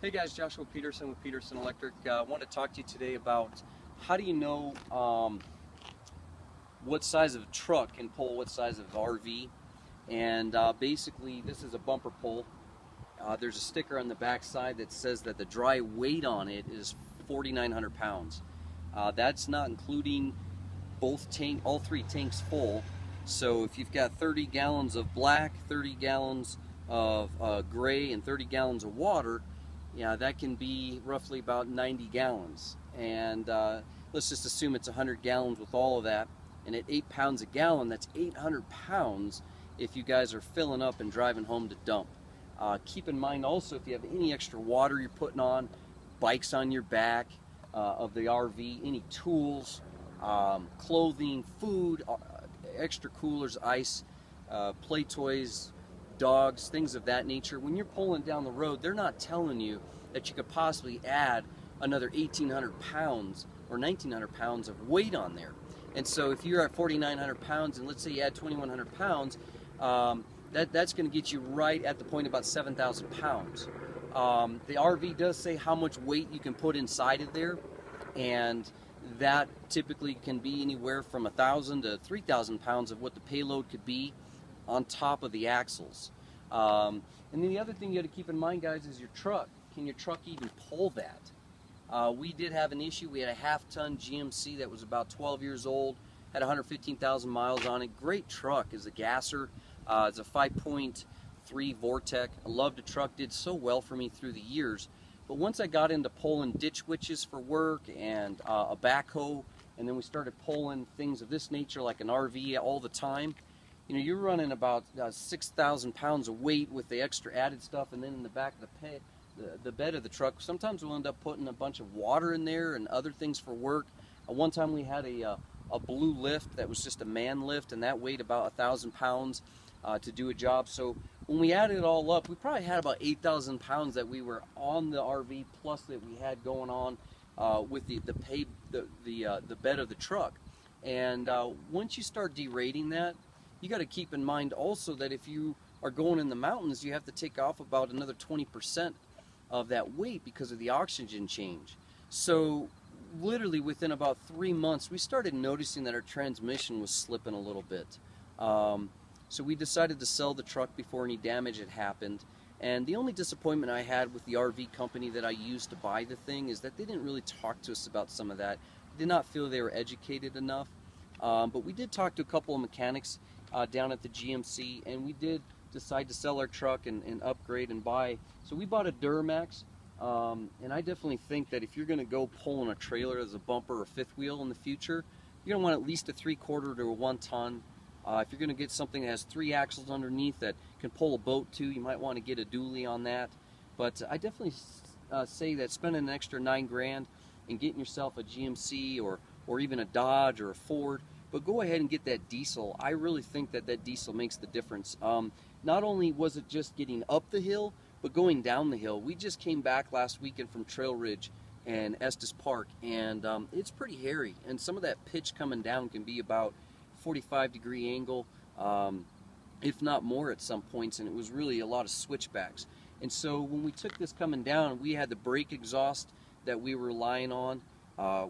Hey guys, Joshua Peterson with Peterson Electric. I want to talk to you today about how do you know what size of truck can pull what size of RV. And basically this is a bumper pull. There's a sticker on the back side that says that the dry weight on it is 4,900 pounds. That's not including all three tanks full. So if you've got 30 gallons of black, 30 gallons of gray, and 30 gallons of water, yeah, that can be roughly about 90 gallons. And let's just assume it's 100 gallons with all of that. And at 8 pounds a gallon, that's 800 pounds if you guys are filling up and driving home to dump. Keep in mind also, if you have any extra water you're putting on, bikes on your back of the RV, any tools, clothing, food, extra coolers, ice, play toys, dogs, things of that nature. When you're pulling down the road, they're not telling you that you could possibly add another 1,800 pounds or 1,900 pounds of weight on there. And so if you're at 4,900 pounds and let's say you add 2,100 pounds, that's going to get you right at the point about 7,000 pounds. The RV does say how much weight you can put inside of there, and that typically can be anywhere from 1,000 to 3,000 pounds of what the payload could be on top of the axles. And then the other thing you got to keep in mind, guys, is your truck. Can your truck even pull that? We did have an issue. We had a half-ton GMC that was about 12 years old, had 115,000 miles on it. Great truck. Is a gasser. It's a 5.3 Vortec. I loved the truck. Did so well for me through the years. But once I got into pulling ditch witches for work and a backhoe, and then we started pulling things of this nature like an RV all the time, you know, you're running about 6,000 pounds of weight with the extra added stuff, and then in the back of the bed of the truck, sometimes we'll end up putting a bunch of water in there and other things for work. One time we had a blue lift that was just a man lift, and that weighed about 1,000 pounds to do a job. So when we added it all up, we probably had about 8,000 pounds that we were on the RV, plus that we had going on with the bed of the truck. And once you start derating that, you got to keep in mind also that if you are going in the mountains, you have to take off about another 20% of that weight because of the oxygen change. So literally within about 3 months, we started noticing that our transmission was slipping a little bit. So we decided to sell the truck before any damage had happened. And the only disappointment I had with the RV company that I used to buy the thing is that they didn't really talk to us about some of that. I did not feel they were educated enough. But we did talk to a couple of mechanics down at the GMC, and we did decide to sell our truck and upgrade and buy. So we bought a Duramax, and I definitely think that if you're going to go pulling a trailer as a bumper or fifth wheel in the future, you're going to want at least a 3/4 to a 1 ton. If you're going to get something that has 3 axles underneath that can pull a boat too, you might want to get a dually on that. But I definitely say that spending an extra $9 grand and getting yourself a GMC or even a Dodge or a Ford, but go ahead and get that diesel. I really think that that diesel makes the difference. Not only was it just getting up the hill, but going down the hill. We just came back last weekend from Trail Ridge and Estes Park, and it's pretty hairy. And some of that pitch coming down can be about 45-degree angle, if not more at some points, and it was really a lot of switchbacks. And so when we took this coming down, we had the brake exhaust that we were relying on.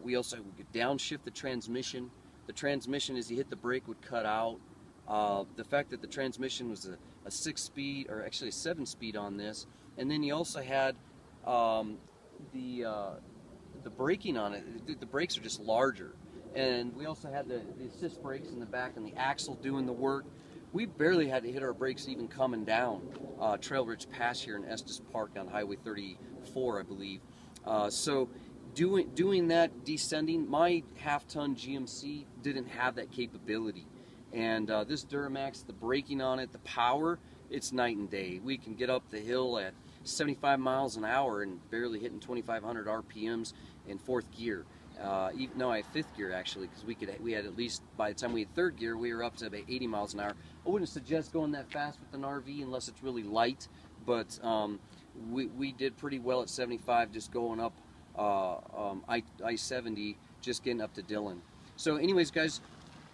We also could downshift the transmission. The transmission, as you hit the brake, would cut out. The fact that the transmission was a 6-speed, or actually a 7-speed on this, and then you also had the braking on it. The brakes are just larger, and we also had the assist brakes in the back and the axle doing the work. We barely had to hit our brakes even coming down Trail Ridge Pass here in Estes Park on Highway 34, I believe. So doing that descending, my half-ton GMC didn't have that capability. And this Duramax, the braking on it, the power, it's night and day. We can get up the hill at 75 miles an hour and barely hitting 2,500 RPMs in 4th gear. No, I had 5th gear actually, because we had at least, by the time we had 3rd gear, we were up to about 80 miles an hour. I wouldn't suggest going that fast with an RV unless it's really light, but we did pretty well at 75, just going up I-70, just getting up to Dillon. So anyways, guys,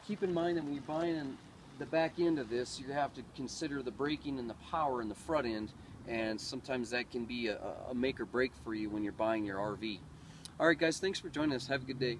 keep in mind that when you're buying the back end of this, you have to consider the braking and the power in the front end, and sometimes that can be a make or break for you when you're buying your RV. All right, guys, thanks for joining us. Have a good day.